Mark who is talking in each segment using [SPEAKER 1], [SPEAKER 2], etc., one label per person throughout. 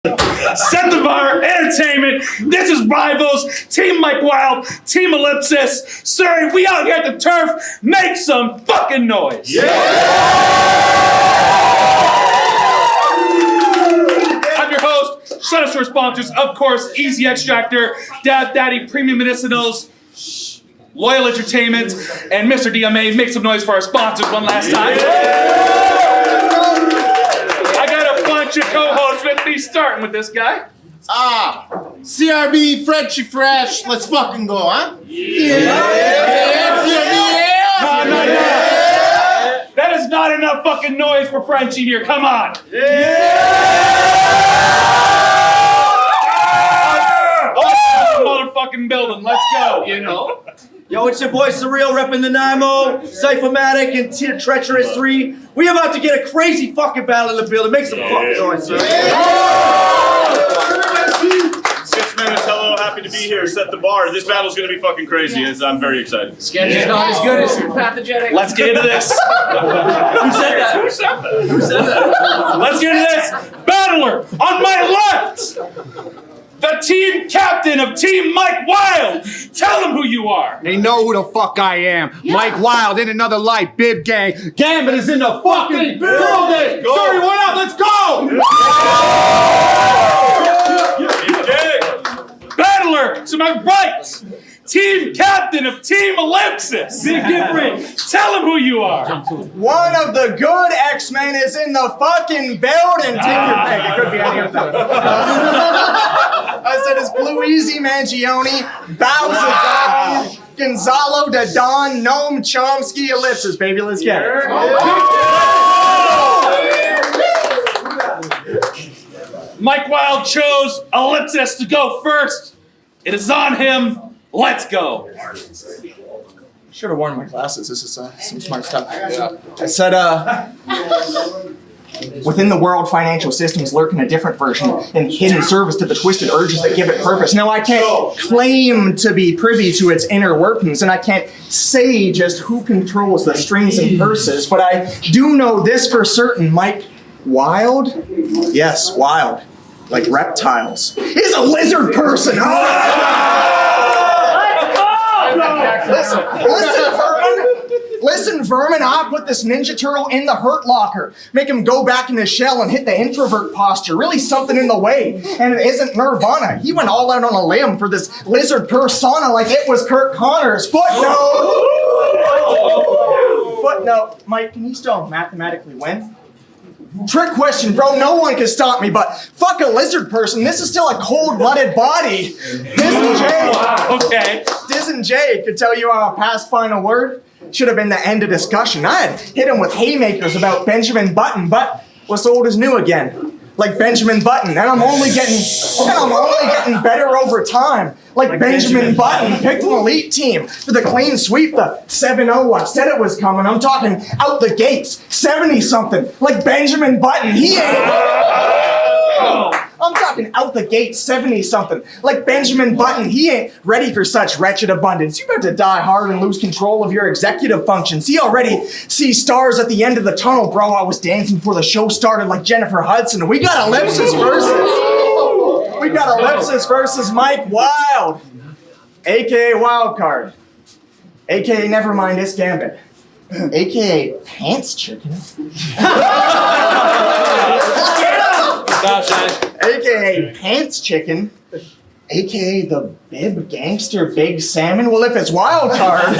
[SPEAKER 1] Set the bar, entertainment. This is Rivals, Team Mike Wild, Team Ellipsis. Sir, we out here at the turf. Make some fucking noise. Yeah! I'm your host. Shout out to our sponsors, of course, Easy Extractor, Dad Daddy Premium Medicinals, Loyal Entertainment, and Mr. DMA. Make some noise for our sponsors one last time. I got a bunch of co-hosts with me, starting with this guy.
[SPEAKER 2] CRB Frenchy Fresh. Let's fucking go, huh? Yeah.
[SPEAKER 1] No. That is not enough fucking noise for Frenchie here. Come on. Motherfucking building. Let's go.
[SPEAKER 3] You know? Yo, it's your boy Surreal repping the Nimo, Cyphomatic, and Treacherous 3. We about to get a crazy fucking battle in the building. Make some fucking noise, sir.
[SPEAKER 4] 6 minutes, hello, happy to be here. Set the bar. This battle's gonna be fucking crazy. I'm very excited.
[SPEAKER 3] Sketch is not as good as pathogenic.
[SPEAKER 1] Let's get into this.
[SPEAKER 3] Who said that?
[SPEAKER 1] Let's get into this. Battler on my left. The team captain of Team Mike Wild. Tell them who you are.
[SPEAKER 2] They know who the fuck I am. Yeah. Mike Wild in another light. Bib gang. Gambit is in the fucking building. Sorry, what up? Let's go.
[SPEAKER 1] Battler to my right. Team captain of Team Ellipsis. Big difference. Tell them who you are.
[SPEAKER 5] One of the good X-Men is in the fucking building. Take your pick. It could be any of them. I said it's Blue Easy Mangione, Bowser, Gonzalo, Dadon, Gnome, Chomsky, Ellipsis. Baby, let's get it.
[SPEAKER 1] Mike Wild chose Ellipsis to go first. It is on him. Let's go.
[SPEAKER 5] Should have worn my glasses. This is some smart stuff. Yeah. I said, within the world, financial systems lurk in a different version and hidden service to the twisted urges that give it purpose. Now, I can't claim to be privy to its inner workings, and I can't say just who controls the strings and purses, but I do know this for certain. Mike Wild? Yes, Wild. Like reptiles. Is a lizard person. Listen, Vermin, I put this Ninja Turtle in the Hurt Locker. Make him go back in his shell and hit the introvert posture. Really something in the way. And it isn't Nirvana. He went all out on a limb for this lizard persona like it was Kurt Connors. Footnote. Mike, can you still mathematically win? Trick question, bro. No one can stop me, but fuck a lizard person. This is still a cold-blooded body. Diz and Jay could tell you our past final word. Should have been the end of discussion. I had hit him with haymakers about Benjamin Button, but what's old is new again. Like Benjamin Button, and I'm only getting better over time. Like Benjamin Button picked an elite team for the clean sweep, the 7-0. I said it was coming. I'm talking out the gates, 70-something. Like Benjamin Button, he ain't. I'm talking out the gate, 70-something. Like Benjamin Button, he ain't ready for such wretched abundance. You about to die hard and lose control of your executive functions. He already sees stars at the end of the tunnel, bro. I was dancing before the show started like Jennifer Hudson. We got Ellipsis versus Mike Wild, a.k.a. Wildcard, a.k.a. never mind this gambit, a.k.a. Pants Chicken. A.k.a. Pants Chicken, a.k.a. the Bib Gangster Big Salmon. Well, if it's Wildcard,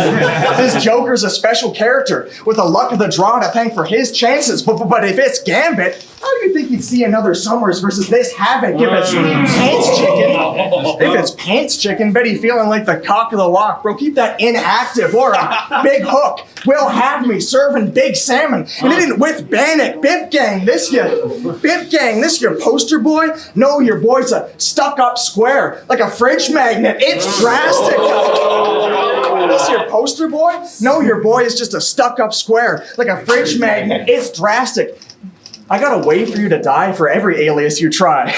[SPEAKER 5] this Joker's a special character with the luck of the draw to thank for his chances. But if it's Gambit, how do you think you'd see another Summers versus this Havoc if it's Pants Chicken? If it's Pants Chicken, bet he feeling like the cock of the walk. Bro, keep that inactive or a big hook. Will have me serving big salmon. And it didn't with Bannock. Bib Gang, this your poster boy? No, your boy's a stuck-up square, like a fridge magnet. It's drastic. This your poster boy? No, your boy is just a stuck-up square, like a fridge magnet. It's drastic. I gotta wait for you to die for every alias you try. I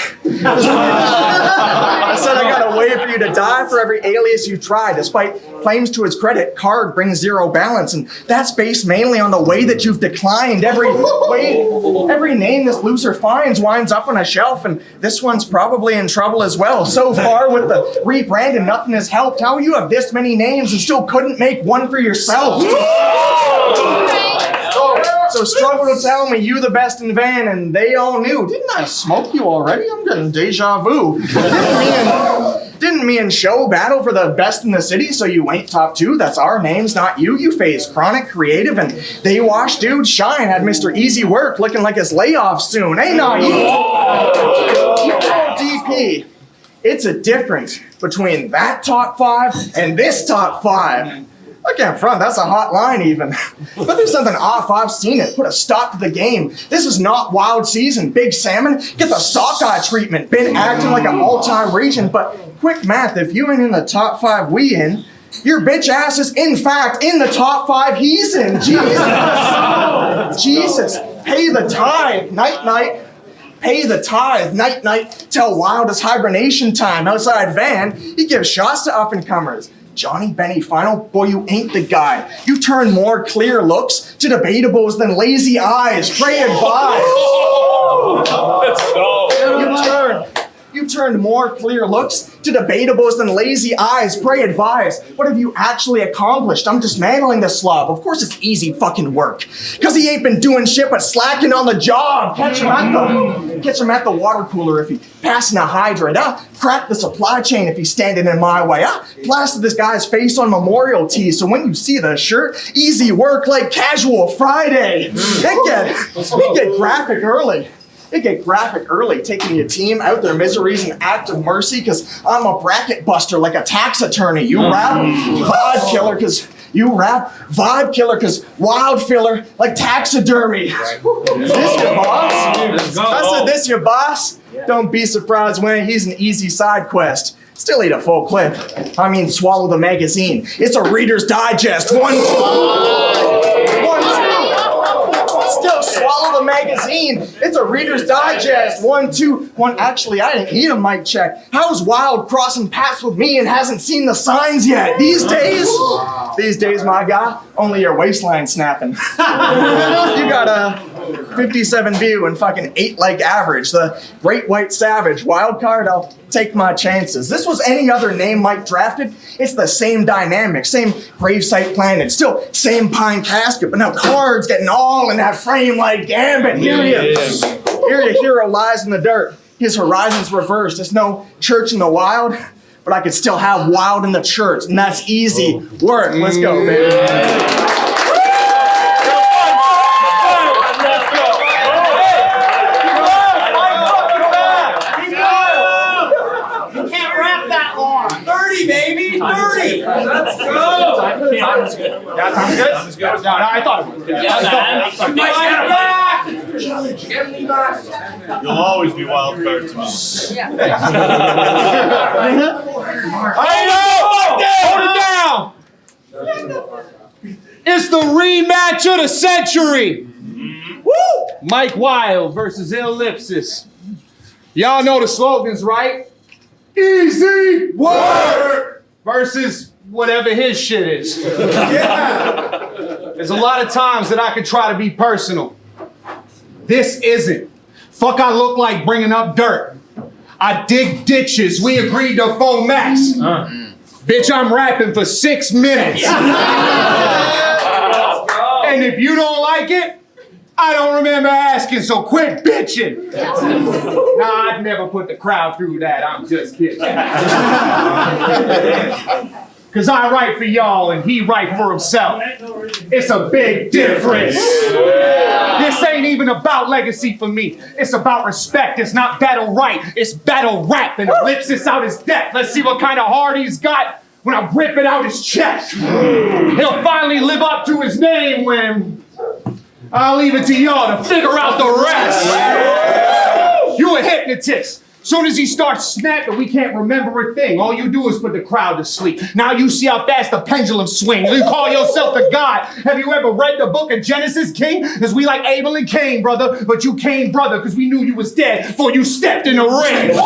[SPEAKER 5] said I gotta wait for you to die for every alias you try. Despite claims to his credit, Card brings zero balance, and that's based mainly on the way that you've declined. Every name this loser finds winds up on a shelf, and this one's probably in trouble as well. So far with the rebrand and nothing has helped. How you have this many names and still couldn't make one for yourself? So struggle to tell me you the best in van, and they all knew. Didn't I smoke you already? I'm getting deja vu. Didn't me and Show battle for the best in the city, so you ain't top 2. That's our names, not you. You phase Chronic, Creative, and They Wash Dude Shine had Mr. Easy Work looking like his layoff soon. Hey, not you. You told DP. It's a difference between that top 5 and this top 5. I can't front, that's a hot line even. But there's something off, I've seen it. Put a stop to the game. This is not Wild season. Big Salmon, get the sockeye treatment. Been acting like an all-time-region, but quick math, if you ain't in the top 5 we in, your bitch ass is in fact in the top 5 he's in. Jesus. Jesus. Pay the tithe. Night-night. Pay the tithe. Night-night. Tell Wild it's hibernation time. Outside van, he gives shots to up-and-comers. Johnny Benny Final, boy, you ain't the guy. You turn more clear looks to debatables than lazy eyes. Pray advise. You turned more clear looks to debatables than lazy eyes. Pray advise. What have you actually accomplished? I'm dismantling the slob. Of course it's easy fucking work. Cause he ain't been doing shit but slacking on the job. Catch him at the water cooler if he passing a hydrant. Crack the supply chain if he's standing in my way. Plaster this guy's face on Memorial Tee so when you see the shirt, easy work like casual Friday. It get graphic early. It get graphic early, taking your team out their miseries and act of mercy, cause I'm a bracket buster like a tax attorney. You rap vibe killer cause wild filler like taxidermy. This your boss? I said this your boss? Don't be surprised when he's an easy side quest. Still eat a full clip. I mean swallow the magazine. It's a Reader's Digest. Still swallow the magazine. It's a Reader's Digest. 1, 2, 1. Actually, I didn't need a mic check. How's Wild crossing paths with me and hasn't seen the signs yet? These days, my guy, only your waistline snapping. You got a 57 view and fucking 8 like average. The Great White Savage. Wild card, I'll take my chances. This was any other name Mike drafted. It's the same dynamic, same gravesite planet, still same pine casket, but now Card's getting all in that frame like Gambit. Here your hero lies in the dirt. His horizon's reversed. There's no church in the wild, but I could still have Wild in the church, and that's easy work. Let's go, baby.
[SPEAKER 3] Baby, 30!
[SPEAKER 1] Let's go!
[SPEAKER 3] Time's good.
[SPEAKER 1] Yeah, time's good? Time's good. No, I thought it was good.
[SPEAKER 3] Yeah, man.
[SPEAKER 4] You'll always be Wild Card to me.
[SPEAKER 2] Hold it down! It's the rematch of the century! Woo! Mike Wild versus Ellipsis. Y'all know the slogans, right? Easy work versus whatever his shit is. Yeah. There's a lot of times that I could try to be personal. This isn't. Fuck, I look like bringing up dirt. I dig ditches. We agreed to full max. Bitch, I'm rapping for 6 minutes. And if you don't like it, I don't remember asking, so quit bitching. Nah, I'd never put the crowd through that. I'm just kidding. Cause I write for y'all and he write for himself. It's a big difference. This ain't even about legacy for me. It's about respect. It's not battle right. It's battle rap and Ellipsis out his depth. Let's see what kind of heart he's got when I rip it out his chest. He'll finally live up to his name when I'll leave it to y'all to figure out the rest. You a hypnotist. Soon as he starts snapping, we can't remember a thing. All you do is put the crowd to sleep. Now you see how fast the pendulum swings. You call yourself the God. Have you ever read the book of Genesis, King? Because we like Abel and Cain, brother. But you came, brother, because we knew you was dead before you stepped in the ring.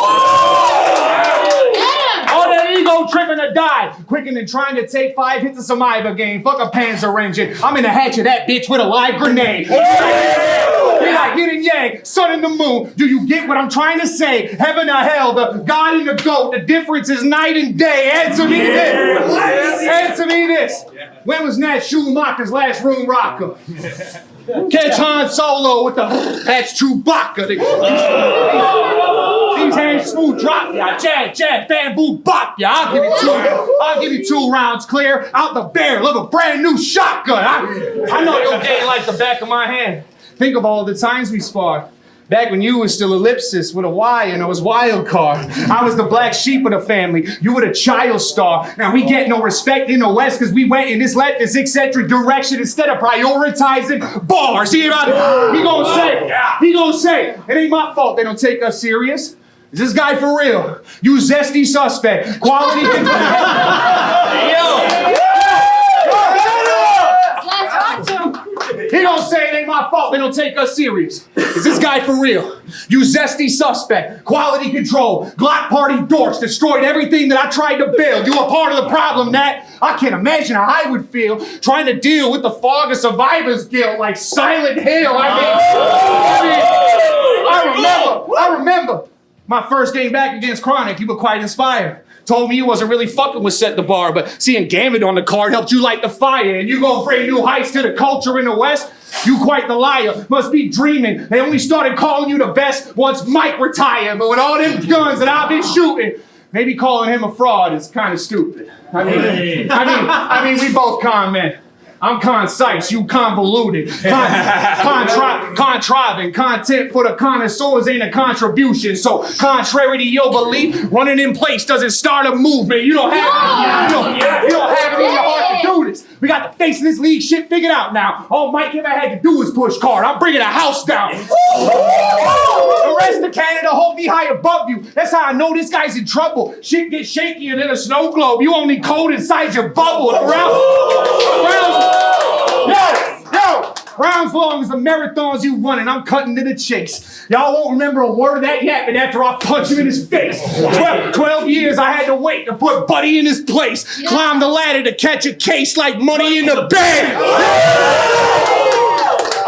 [SPEAKER 2] All that ego tripping to die. Quicker than trying to take 5 hits of some Ibogaine. Fuck a Panzer engine. I'm in the hatch of that bitch with a live grenade. Be like yin and yang, sun and the moon. Do you get what I'm trying to say? Heaven or hell, the God and the goat. The difference is night and day. Answer me this. Answer me this. When was Nat Schumacher's last room rocker? Catch Han Solo with the that's Chewbacca. These hands smooth drop ya, jab, bamboo bop ya. I'll give you 2 rounds clear out the barrel of a brand new shotgun. I know your game like the back of my hand. Think of all the times we sparred. Back when you was still Ellipsis with a Y and I was Wild card. I was the black sheep of the family. You were the child star. Now we get no respect in the West because we went in this leftist eccentric direction instead of prioritizing bars. He gonna say, it ain't my fault they don't take us serious. Is this guy for real? You zesty suspect. Quality He don't say it ain't my fault they don't take us serious. Is this guy for real? You zesty suspect. Quality control. Glock party dorks destroyed everything that I tried to build. You are part of the problem, Nat. I can't imagine how I would feel trying to deal with the fog of survivor's guilt like Silent Hill. I remember my first game back against Chronic. You were quite inspired. Told me you wasn't really fucking with Set the Bar, but seeing Gambit on the card helped you light the fire, and you gonna bring new heights to the culture in the West? You quite the liar. Must be dreaming. They only started calling you the best once Mike retired, but with all them guns that I've been shooting, maybe calling him a fraud is kind of stupid. I mean, we both con men. I'm concise, you convoluted. Contriving content for the connoisseurs ain't a contribution. So, contrary to your belief, running in place doesn't start a movement. You don't have it in your heart to do this. We got the face of this league shit figured out now. All Mike ever had to do was push card. I'm bringing a house down. The rest of Canada hold me high above you. That's how I know this guy's in trouble. Shit gets shakier than a snow globe. You only cold inside your bubble. Rounds long as the marathons you run, and I'm cutting to the chase. Y'all won't remember a word of that yapping after I punch him in his face. 12 years I had to wait to put Buddy in his place. Yeah. Climb the ladder to catch a case like Money in the Bank.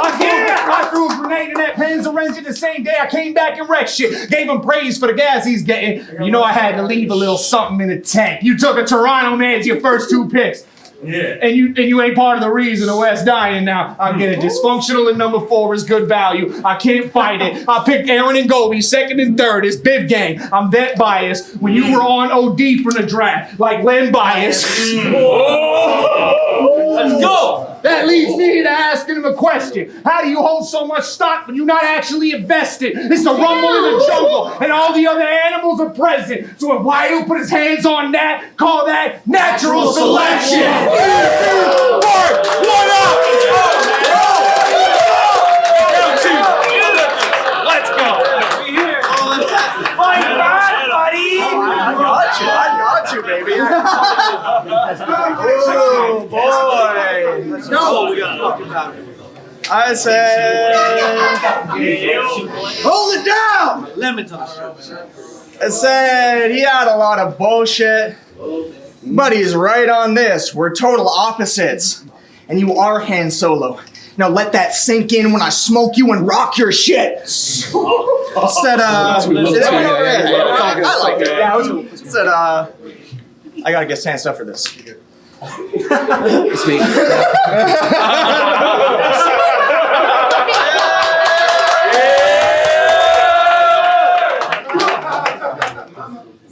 [SPEAKER 2] I threw a grenade in that Panzer engine the same day I came back and wrecked shit. Gave him praise for the gas he's getting. You know I had to leave a little something in the tank. You took a Toronto man as your first 2 picks. Yeah. And you ain't part of the reason the West dying now. I get it. Dysfunctional in number 4 is good value. I can't fight it. I picked Aaron and Gobi, 2nd and 3rd. It's Bib Gang. I'm that biased. When you were on OD from the draft, like Len Bias. Let's go. That leads me to asking him a question. How do you hold so much stock when you're not actually invested? It's the rumble in the jungle, and all the other animals are present. So if Wild put his hands on that, call that natural selection. What up? Let's go. Fight back, buddy.
[SPEAKER 5] I got you, baby. Oh, boy. Let's go. We got to talk about it. I said, hold it down. Lemons on the show. I said he had a lot of bullshit, but he's right on this. We're total opposites, and you are Han Solo. Now let that sink in when I smoke you and rock your shit. Said, I like it. Yeah, it was cool. Said, I gotta get stand stuff for this. It's me.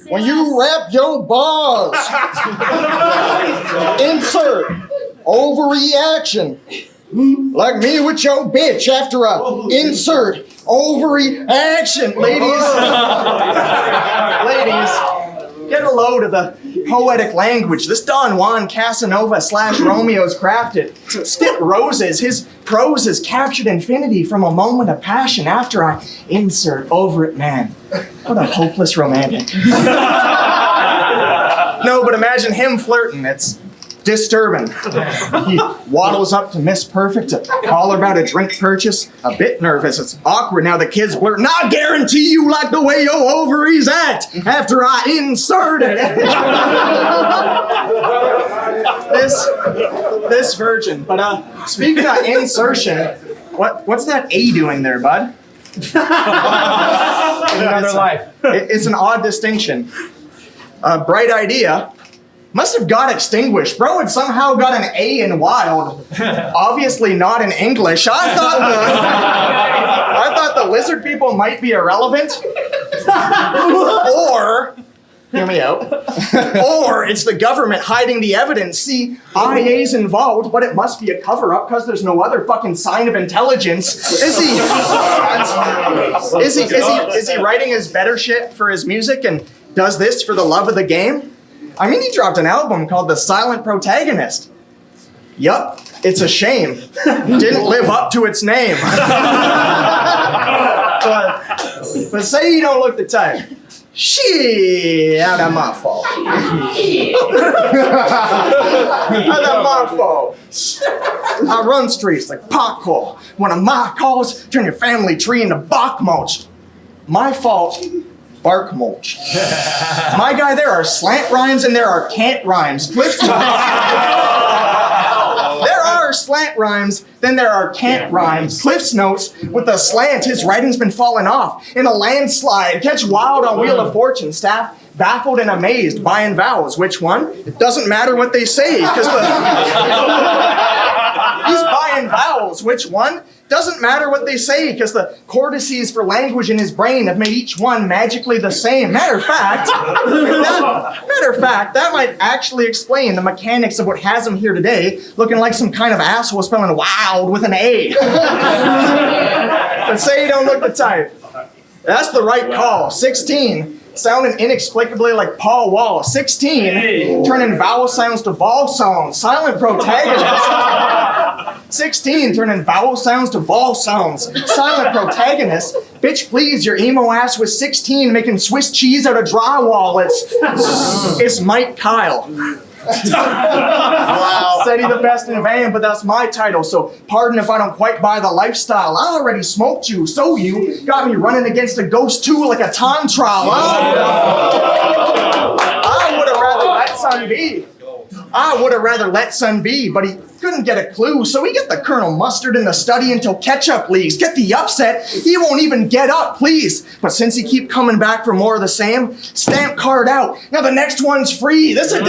[SPEAKER 5] When you rap your bars, insert overreaction. Like me with your bitch after I insert overreaction. Ladies, Get a load of the poetic language this Don Juan Casanova / Romeo's crafted. Skip roses, his prose has captured infinity from a moment of passion after I insert over it, man. What a hopeless romantic. No, but imagine him flirting. It's disturbing. He waddles up to Miss Perfect to call her about a drink purchase. A bit nervous. It's awkward now the kids blurt, "Nah, I guarantee you like the way your ovaries act after I insert it." this virgin. But speaking of insertion, what's that A doing there, bud?
[SPEAKER 2] Another life.
[SPEAKER 5] It's an odd distinction. Bright idea. Must have got extinguished. Bro had somehow got an A in Wild. Obviously not in English. I thought the lizard people might be irrelevant. Or, hear me out. Or it's the government hiding the evidence. See, IA's involved, but it must be a cover-up because there's no other fucking sign of intelligence. Is he writing his better shit for his music and does this for the love of the game? I mean, he dropped an album called The Silent Protagonist. Yup, it's a shame. Didn't live up to its name. But say you don't look the type. Shit, how that my fault? How that my fault? I run streets like parkour. One of my calls, turn your family tree into bark mulch. My fault. Bark mulch. My guy, there are slant rhymes and there are cant rhymes. Cliff There are slant rhymes, then there are cant rhymes. Cliff's notes, with the slant, his writing's been falling off. In a landslide, catch Wild on Wheel of Fortune, staff baffled and amazed, buying vowels. Which one? It doesn't matter what they say, because he's buying vowels. Which one? Doesn't matter what they say, because the cortices for language in his brain have made each one magically the same. Matter of fact, that might actually explain the mechanics of what has him here today, looking like some kind of asshole spelling wild with an A. But say you don't look the type. That's the right call. 16. Sounding inexplicably like Paul Wall. 16, turning vowel sounds to vol sounds. Silent protagonist. 16, turning vowel sounds to vol sounds. Silent protagonist. Bitch, please, your emo ass was 16 making Swiss cheese out of drywall. It's Mike Kyle. Wow. Said he the best in van, but that's my title, so pardon if I don't quite buy the lifestyle. I already smoked you, so you got me running against a ghost too like a time trial. I would have rather let son be. But he couldn't get a clue, so he get the Colonel Mustard in the study until ketchup leaks. Get the upset, he won't even get up, please. But since he keep coming back for more of the same, stamp card out. Now the next one's free. This is a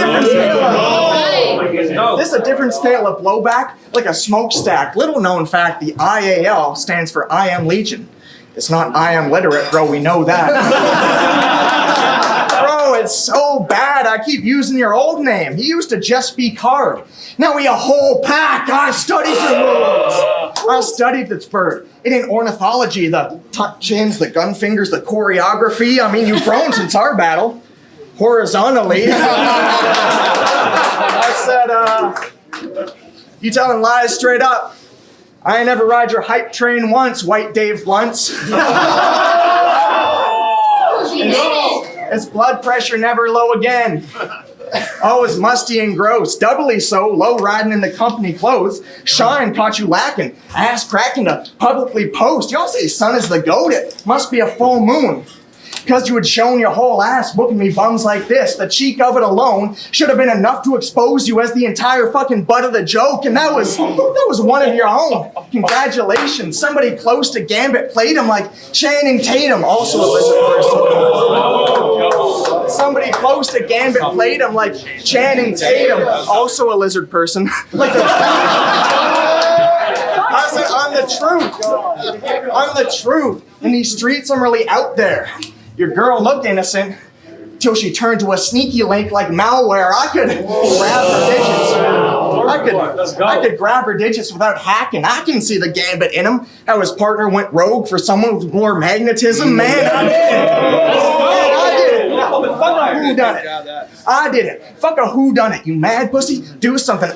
[SPEAKER 5] different scale of blowback, like a smokestack. Little known fact, the IAL stands for I Am Legion. It's not I Am Literate, bro, we know that. Bro, it's so bad I keep using your old name. He used to just be Card. Now we a whole pack. I studied the rules. I studied this bird. It ain't ornithology, the tuck chins, the gun fingers, the choreography. I mean, you've grown since our battle. Horizontally. I said, you telling lies straight up. I ain't never ride your hype train once, White Dave Blunts. His blood pressure never low again. Oh, it's musty and gross. Doubly so, low riding in the company clothes. Shine caught you lacking. Ass cracking to publicly post. Y'all say sun is the goat. It must be a full moon. Because you had shown your whole ass booking me bums like this, the cheek of it alone should have been enough to expose you as the entire fucking butt of the joke, and that was one of your own. Congratulations. Somebody close to Gambit played him like Channing Tatum, also a lizard person. Somebody close to Gambit played him like Channing Tatum, also a lizard person. I'm the truth. In these streets, I'm really out there. Your girl looked innocent till she turned to a sneaky link like malware. I could grab her digits without hacking. I can see the Gambit in him. How his partner went rogue for someone with more magnetism. Man, I did it. whodunit. I did it. Fuck a whodunit, you mad pussy. Do something.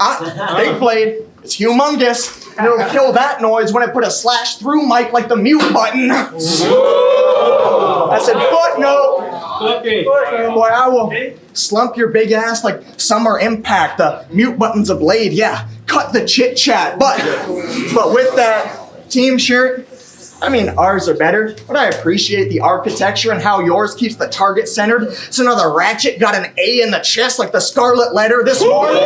[SPEAKER 5] Big blade. It's humongous. And it'll kill that noise when I put a slash through mic like the mute button. I said, footnote. Boy, I will slump your big ass like Summer Impact. The mute button's a blade, yeah. Cut the chit chat. But with that team shirt, I mean, ours are better, but I appreciate the architecture and how yours keeps the target centered. So now the ratchet got an A in the chest like the scarlet letter this morning.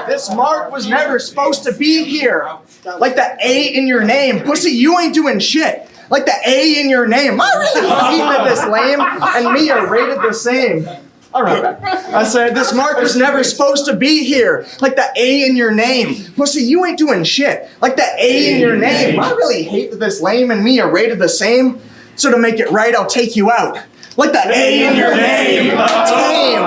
[SPEAKER 5] This mark was never supposed to be here. Like the A in your name. Pussy, you ain't doing shit. Like the A in your name. I really hate that this lame and me are rated the same. All right. I said, this mark was never supposed to be here. Like the A in your name. Pussy, you ain't doing shit. Like the A in your name. I really hate that this lame and me are rated the same. So to make it right, I'll take you out. Like the A in your name. Tame.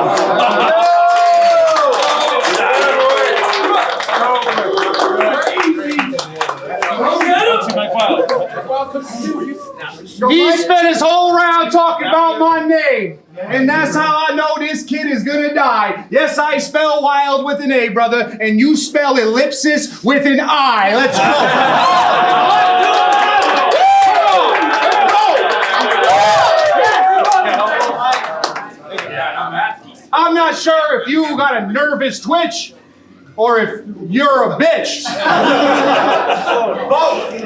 [SPEAKER 2] He spent his whole round talking about my name. And that's how I know this kid is gonna die. Yes, I spell Wild with an A, brother, and you spell Ellipsis with an I. Let's go. I'm not sure if you got a nervous twitch or if you're a bitch.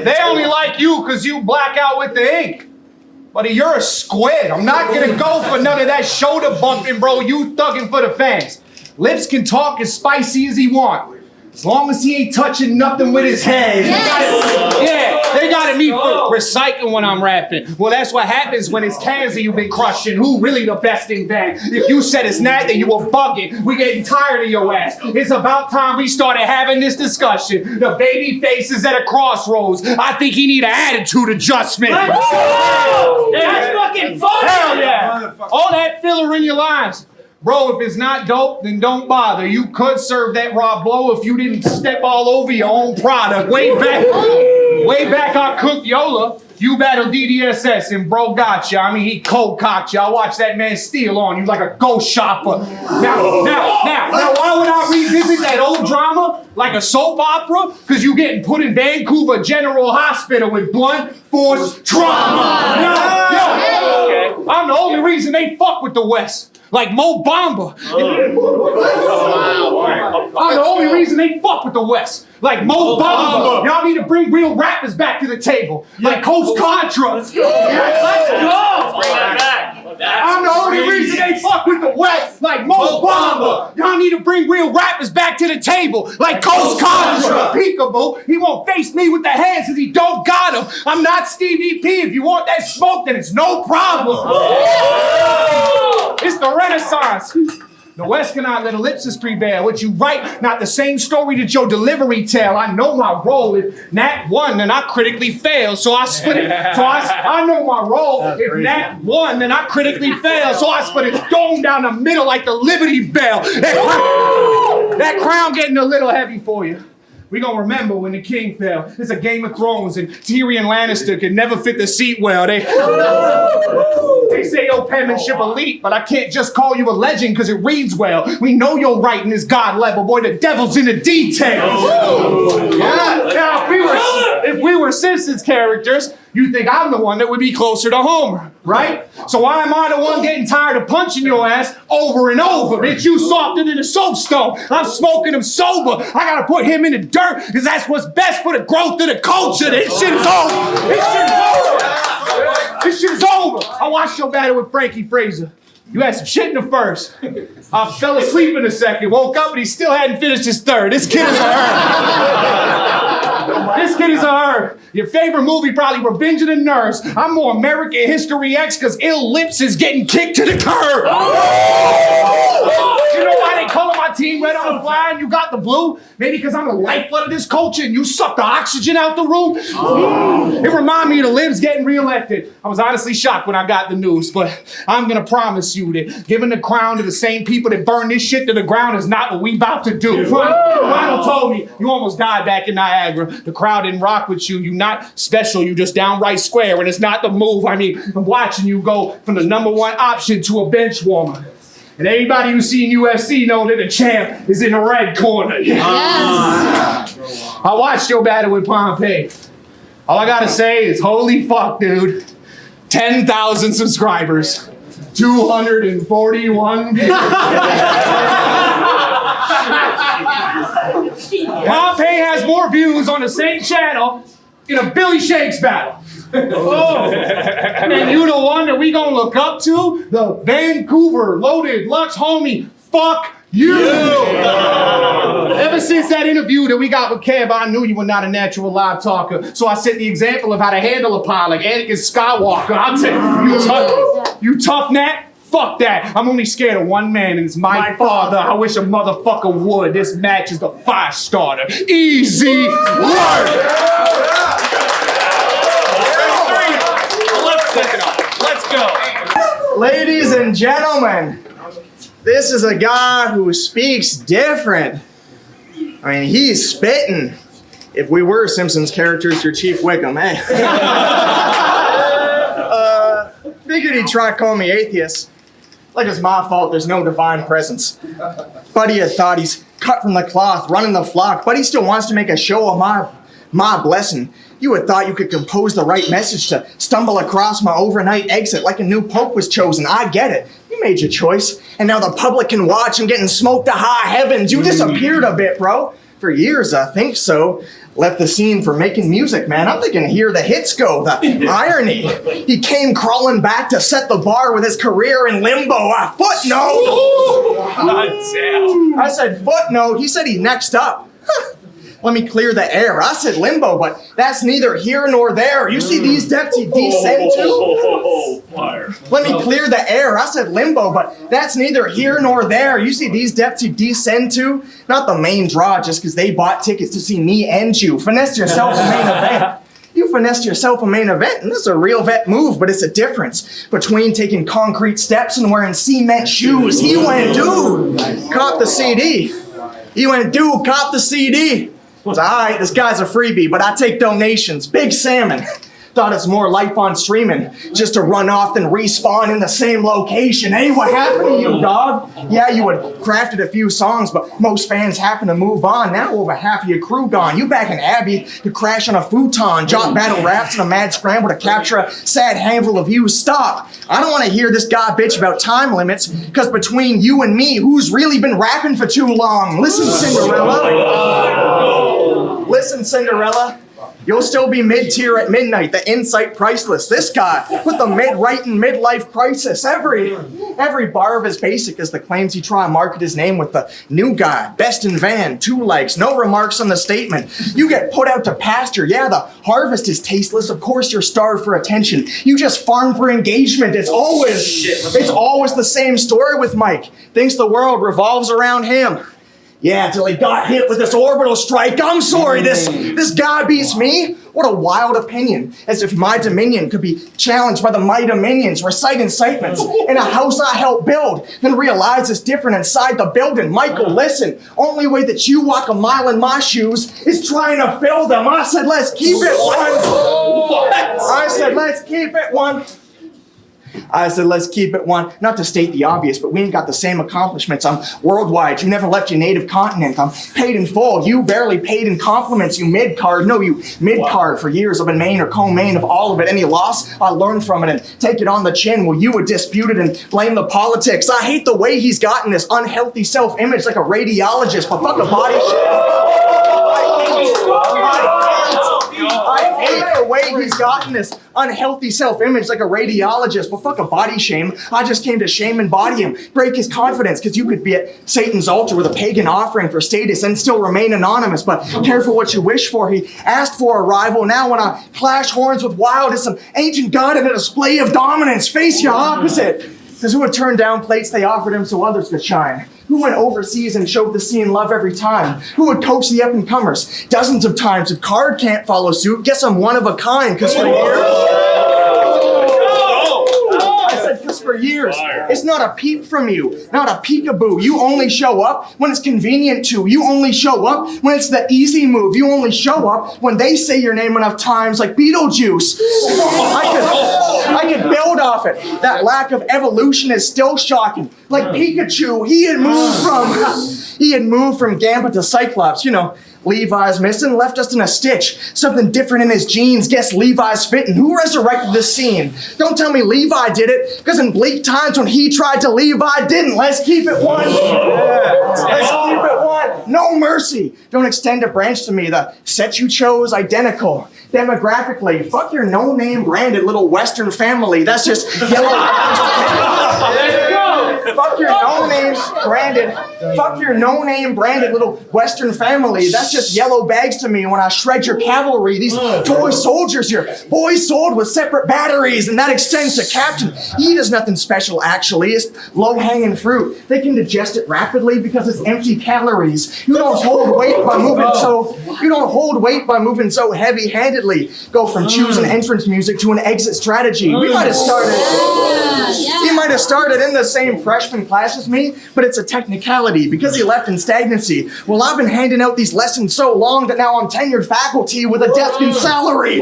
[SPEAKER 2] They only like you because you black out with the ink. Buddy, you're a squid. I'm not gonna go for none of that shoulder bumping, bro. You thugging for the fans. Lips can talk as spicy as he want. As long as he ain't touching nothing with his hands. Yes. They got me for recycling when I'm rapping. Well, that's what happens when it's Kansas you've been crushing. Who really the best in band? If you said it's not, then you were bugging. We getting tired of your ass. It's about time we started having this discussion. The baby face is at a crossroads. I think he need an attitude adjustment.
[SPEAKER 6] Let's go! That's fucking fun!
[SPEAKER 2] Hell yeah! All that filler in your lines. Bro, if it's not dope, then don't bother. You could serve that raw blow if you didn't step all over your own product. Way back I cooked Yola. You battled DDSS and bro got you. I mean, he cold cocked you. I watched that man steal on you like a ghost shopper. Now, why would I revisit that old drama like a soap opera? Because you getting put in Vancouver General Hospital with blunt force trauma. Yo, I'm the only reason they fuck with the West. Like Mo Bamba. I'm the only reason they fuck with the West. Like Mo Bamba. Y'all need to bring real rappers back to the table. Like Coach Contra. Let's go. I'm the only reason they fuck with the West. Like Mo Bamba. Y'all need to bring real rappers back to the table. Like Coach Contra. Peekaboo. He won't face me with the hands because he don't got them. I'm not Stevie P. If you want that smoke, then it's no problem. It's the Renaissance. The West cannot let ellipsis prevail. What you write, not the same story that your delivery tell. I know my role. If Nat won, then I critically fail. So I split it. So I know my role. If Nat won, then I critically fail. So I split it dome down the middle like the Liberty Bell. That crown getting a little heavy for you. We gonna remember when the king fell. It's a Game of Thrones and Tyrion Lannister could never fit the seat well. They say your penmanship elite, but I can't just call you a legend because it reads well. We know your writing is God level, boy. The devil's in the details. Now, if we were Simpsons characters, you think I'm the one that would be closer to Homer, right? So why am I the one getting tired of punching your ass over and over? Bitch, you softer than a soapstone. I'm smoking him sober. I gotta put him in the dirt because that's what's best for the growth of the culture. This shit is over. This shit is over. I watched your battle with Frankie Fraser. You had some shit in the first. I fell asleep in the second, woke up and he still hadn't finished his third. This kid is a herb. This kid is a herb. Your favorite movie probably Revenge of the Nerds. I'm more American History X because Illipsis is getting kicked to the curb. You know why they color my team red on the line, you got the blue. Maybe because I'm the lifeblood of this culture and you suck the oxygen out the room. It reminded me of the libs getting reelected. I was honestly shocked when I got the news, but I'm gonna promise you that giving the crown to the same people that burn this shit to the ground is not what we about to do. Ronald told me you almost died back in Niagara. The crowd didn't rock with you. You're not special. You just downright square, and it's not the move. I mean, I'm watching you go from the #1 option to a bench warmer. And anybody who's seen UFC know that the champ is in the red corner. Yes. I watched your battle with Pompey. All I gotta say is, holy fuck, dude. 10,000 subscribers. 241 Pompey has more views on the same channel in a Billy Shakes battle. And you the one that we gonna look up to? The Vancouver Loaded Lux homie. Fuck you! Ever since that interview that we got with Kev, I knew you were not a natural live talker. So I set the example of how to handle a pie like Anakin Skywalker. I'll tell you tough Nat? Fuck that. I'm only scared of one man, and it's my father. I wish a motherfucker would. This match is the 5-starter. Easy work!
[SPEAKER 1] Let's go.
[SPEAKER 5] Ladies and gentlemen, this is a guy who speaks different. I mean, he's spitting. If we were Simpsons characters, you're Chief Wickham, eh? Figured he'd try calling me atheist. Like it's my fault there's no divine presence. Buddy had thought he's cut from the cloth, running the flock, but he still wants to make a show of my blessing. You had thought you could compose the right message to stumble across my overnight exit like a new pope was chosen. I get it. You made your choice. And now the public can watch him getting smoked to high heavens. You disappeared a bit, bro. For years, I think so. Left the scene for making music, man. I'm thinking here the hits go, the irony. He came crawling back to set the bar with his career in limbo. A footnote. I said footnote. He said he's next up. Let me clear the air. I said limbo, but that's neither here nor there. You see these depths he descend to? Let me clear the air. I said limbo, but that's neither here nor there. You see these depths you descend to? Not the main draw just because they bought tickets to see me and you. Finessed yourself a main event. You finessed yourself a main event, and this is a real vet move, but it's a difference between taking concrete steps and wearing cement shoes. He went, dude, cop the CD. He went, dude, cop the CD. It's alright, this guy's a freebie, but I take donations. Big salmon. Thought it's more life on streaming, just to run off and respawn in the same location. Hey, what happened to you, dog? Yeah, you had crafted a few songs, but most fans happen to move on. Now over half of your crew gone. You back in Abbey to crash on a futon, jot battle raps in a mad scramble to capture a sad handful of views. Stop. I don't want to hear this guy bitch about time limits, because between you and me, who's really been rapping for too long? Listen, Cinderella. Listen, Cinderella. You'll still be mid-tier at midnight, the insight priceless. This guy with the mid-right and midlife crisis. Every bar of his basic is the claims he try and market his name with the new guy, best in van, 2 legs, no remarks on the statement. You get put out to pasture. Yeah, the harvest is tasteless. Of course you're starved for attention. You just farm for engagement. It's always the same story with Mike. Thinks the world revolves around him. Yeah, till he got hit with this orbital strike. I'm sorry, this guy beats me? What a wild opinion. As if my dominion could be challenged by the mighty minions, recite incitements in a house I helped build, then realize it's different inside the building. Michael, listen, only way that you walk a mile in my shoes is trying to fill them. I said, let's keep it one. I said, let's keep it one. I said, let's keep it one. Not to state the obvious, but we ain't got the same accomplishments. I'm worldwide. You never left your native continent. I'm paid in full. You barely paid in compliments. You mid-card. No, you mid-card. For years I've been main or co-main of all of it. Any loss, I learned from it and take it on the chin. Well, you would dispute it and blame the politics. I hate the way he's gotten this unhealthy self-image like a radiologist. But fuck the body shit. I hate the way he's gotten this unhealthy self-image like a radiologist, but fuck a body shame. I just came to shame and body him, break his confidence, because you could be at Satan's altar with a pagan offering for status and still remain anonymous, but careful what you wish for. He asked for a rival. Now when I clash horns with Wiald, it's some ancient god and a display of dominance. Face your opposite. Because who would turn down plates they offered him so others could shine? Who Who went overseas and showed the scene love every time? Who would coach the up-and-comers dozens of times? If Card can't follow suit, guess I'm one of a kind, cause for years, it's not a peep from you, not a peekaboo. You only show up when it's convenient to. You only show up when it's the easy move. You only show up when they say your name enough times, like Beetlejuice. I could build off it. That lack of evolution is still shocking. Like Pikachu, he had moved from Gambit to Cyclops. You know, Levi's missing, left us in a stitch. Something different in his jeans, guess Levi's fitting. Who resurrected this scene? Don't tell me Levi did it, because in bleak times when he tried to, Levi didn't. Let's keep it one. Let's keep it one. No mercy. Don't extend a branch to me. The set you chose, identical. Demographically, fuck your no-name branded little Western family. That's just yellow. Fuck your no-name branded little Western family. That's just yellow bags to me when I shred your cavalry. These toy soldiers here, boys sold with separate batteries, and that extends to Captain. He does nothing special, actually. It's low-hanging fruit. They can digest it rapidly because it's empty calories. You don't hold weight by moving so heavy-handedly. Go from choosing entrance music to an exit strategy. We might have started. He might have started in the same freshman class as me, but it's a technicality because he left in stagnancy. Well, I've been handing out these lessons so long that now I'm tenured faculty with a desk and salary.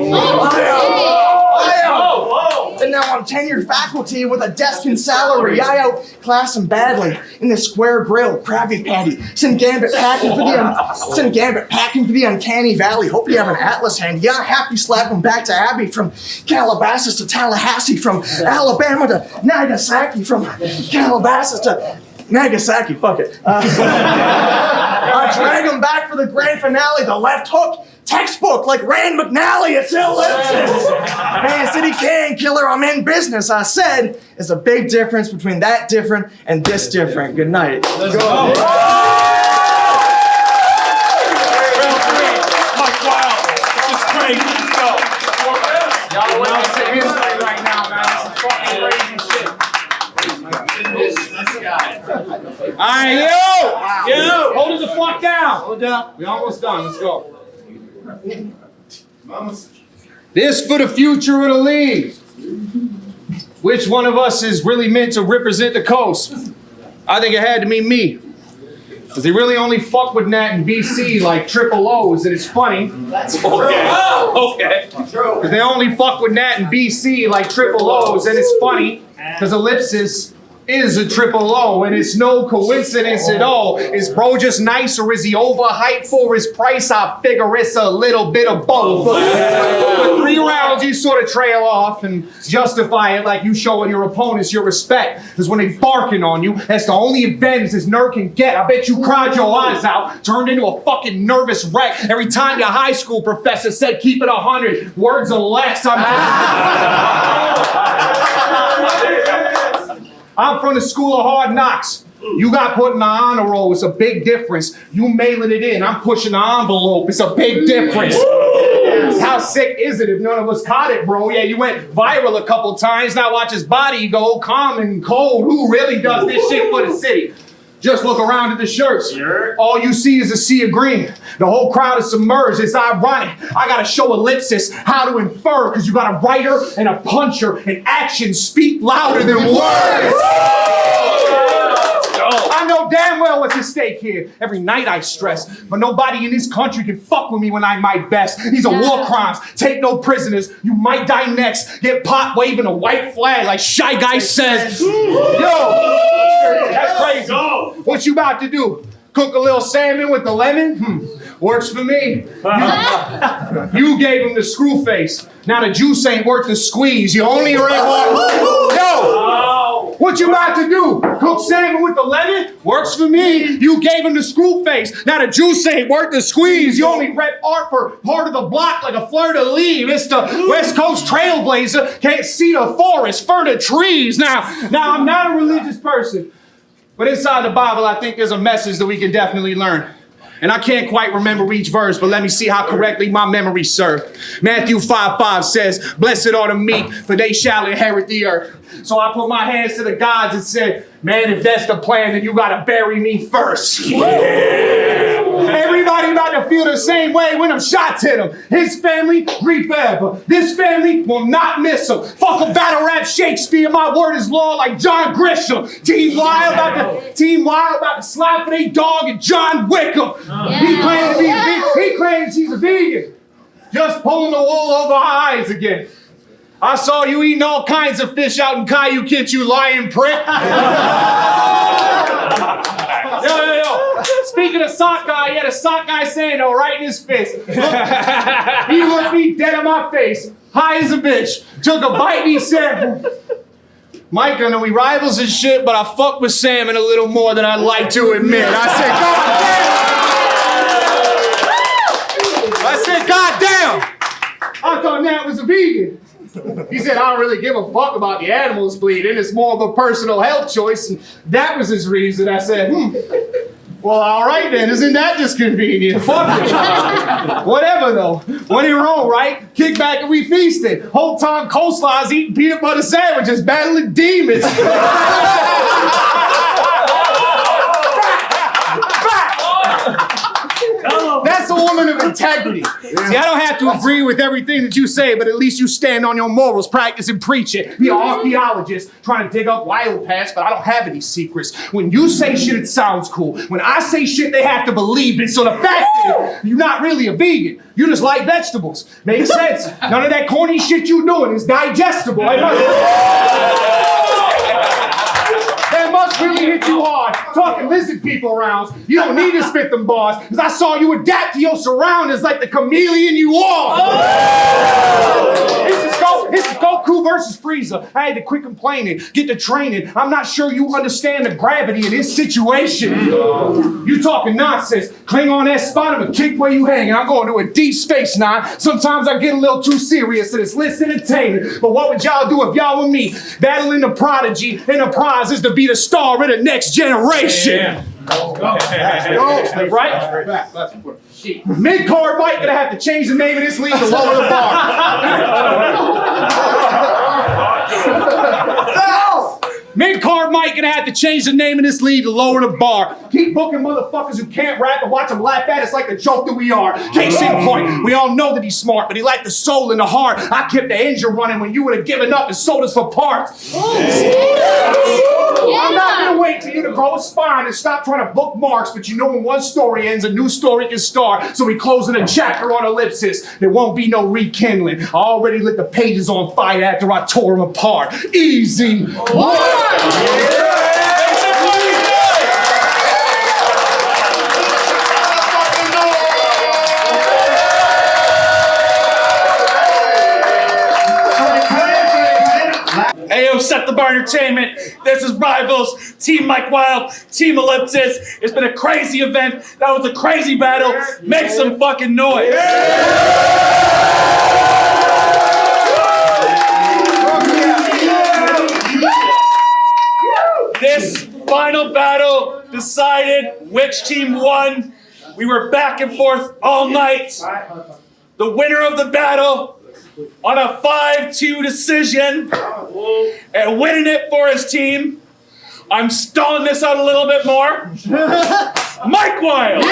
[SPEAKER 5] And now I'm tenured faculty with a desk and salary. I outclass him badly in the square grill, Krabby Patty. Send Gambit packing for the uncanny valley. Hope you have an atlas handy. Yeah, happy slap him back to Abbey, from Calabasas to Tallahassee, from Alabama to Nagasaki, from Calabasas to Nagasaki, fuck it. I drag him back for the grand finale, the left hook, textbook like Rand McNally, it's Ellipsis. Man, City Can Killer, I'm in business. I said, there's a big difference between that different and this different. Good night. Let's go.
[SPEAKER 1] Mike Wild. This is crazy. Let's go.
[SPEAKER 2] Y'all well to his way right now, man. This is fucking crazy shit. Alright, you! Hold it the fuck down! Hold it down. We almost done. Let's go. This for the future of the league. Which one of us is really meant to represent the coast? I think it had to be me. Because they really only fuck with Nat and BC like triple O's, and it's funny. That's okay. Okay. Because they only fuck with Nat and BC like triple O's, and it's funny. Because Ellipsis is a triple O, and it's no coincidence at all. Is bro just nice, or is he overhyped for his price? I figure it's a little bit of both. For 3 rounds, you sort of trail off and justify it like you showing your opponents your respect. Because when they barking on you, that's the only advantage this nerd can get. I bet you cried your eyes out, turned into a fucking nervous wreck every time your high school professor said keep it 100 words or less. I'm from the school of hard knocks. You got put in the honor roll. It's a big difference. You mailing it in. I'm pushing the envelope. It's a big difference. How sick is it if none of us caught it, bro? Yeah, you went viral a couple times. Now watch his body go calm and cold. Who really does this shit for the city? Just look around at the shirts. All you see is a sea of green. The whole crowd is submerged. It's ironic. I gotta show Ellipsis how to infer, because you got a writer and a puncher, and actions speak louder than words. I know damn well what's at stake here. Every night I stress, but nobody in this country can fuck with me when I'm my best. These are war crimes. Take no prisoners. You might die next. Get pot waving a white flag like Shy Guy says. Yo, that's crazy. What you about to do? Cook a little salmon with the lemon? Works for me. You gave him the screw face. Now the juice ain't worth the squeeze. You only read one. Yo! What you about to do? Cook salmon with the lemon? Works for me. You gave him the screw face. Now the juice ain't worth the squeeze. You only rep art for part of the block like a fleur-de-lis. It's the West Coast trailblazer. Can't see the forest for the trees. Now I'm not a religious person, but inside the Bible I think there's a message that we can definitely learn. And I can't quite remember each verse, but let me see how correctly my memory served. Matthew 5:5 says, "Blessed are the meek, for they shall inherit the earth." So I put my hands to the gods and said, man, if that's the plan, then you gotta bury me first. Everybody about to feel the same way when them shots hit him. His family, grief forever. This family will not miss him. Fuck a battle rap Shakespeare, my word is law like John Grisham. Team Wild about to slap for they dog and John Wickham. He claims he's a vegan. Just pulling the wool over our eyes again. I saw you eating all kinds of fish out in Caillou Kit, you lying prick. Yo. Speaking of sockeye, he had a sockeye saying though right in his fist. He looked me dead in my face, high as a bitch. Took a bite and he said, Mike, I know we rivals and shit, but I fuck with salmon a little more than I'd like to admit. I said, God damn! I thought Nat was a vegan. He said, I don't really give a fuck about the animals bleeding. It's more of a personal health choice. And that was his reason. I said, well, all right then. Isn't that just convenient? Fuck it. Whatever, though. When in Rome, right? Kick back and we feasted. Whole time coleslaw's eating peanut butter sandwiches, battling demons. That's a woman of integrity. See, I don't have to agree with everything that you say, but at least you stand on your morals, practice and preach it. Be an archaeologist trying to dig up wild past, but I don't have any secrets. When you say shit, it sounds cool. When I say shit, they have to believe it. So the fact is, you're not really a vegan. You just like vegetables. Makes sense. None of that corny shit you doing is digestible. That must really hit you hard. Talking lizard people rounds. You don't need to spit them bars, because I saw you adapt to your surroundings like the chameleon you are. This is Goku versus Frieza. I had to quit complaining, get to training. I'm not sure you understand the gravity of this situation. You talking nonsense. Klingon-ass spot, I'ma kick where you hang. I'm going to a deep space now. Sometimes I get a little too serious and it's less entertaining. But what would y'all do if y'all were me? Battling the prodigy, and the prize is to be the star of the next generation. Yeah. Right? Mid-card Mike gonna have to change the name of this league to lower the bar. Mid-card Mike gonna have to change the name of this league to lower the bar. Keep booking motherfuckers who can't rap and watch them laugh at us like the joke that we are. Case in point, we all know that he's smart, but he lacked the soul and the heart. I kept the engine running when you would have given up and sold us for parts. I'm not gonna wait till you to grow a spine and stop trying to book marks, but you know when one story ends, a new story can start. So we closing a chapter on Ellipsis. There won't be no rekindling. I already lit the pages on fire after I tore them apart. Easy.
[SPEAKER 1] Ayo, Set the Bar Entertainment. This is Rivals, Team Mike Wild, Team Ellipsis. It's been a crazy event. That was a crazy battle. Make some fucking noise. This final battle decided which team won. We were back and forth all night. The winner of the battle on a 5-2 decision and winning it for his team. I'm stalling this out a little bit more. Mike Wild.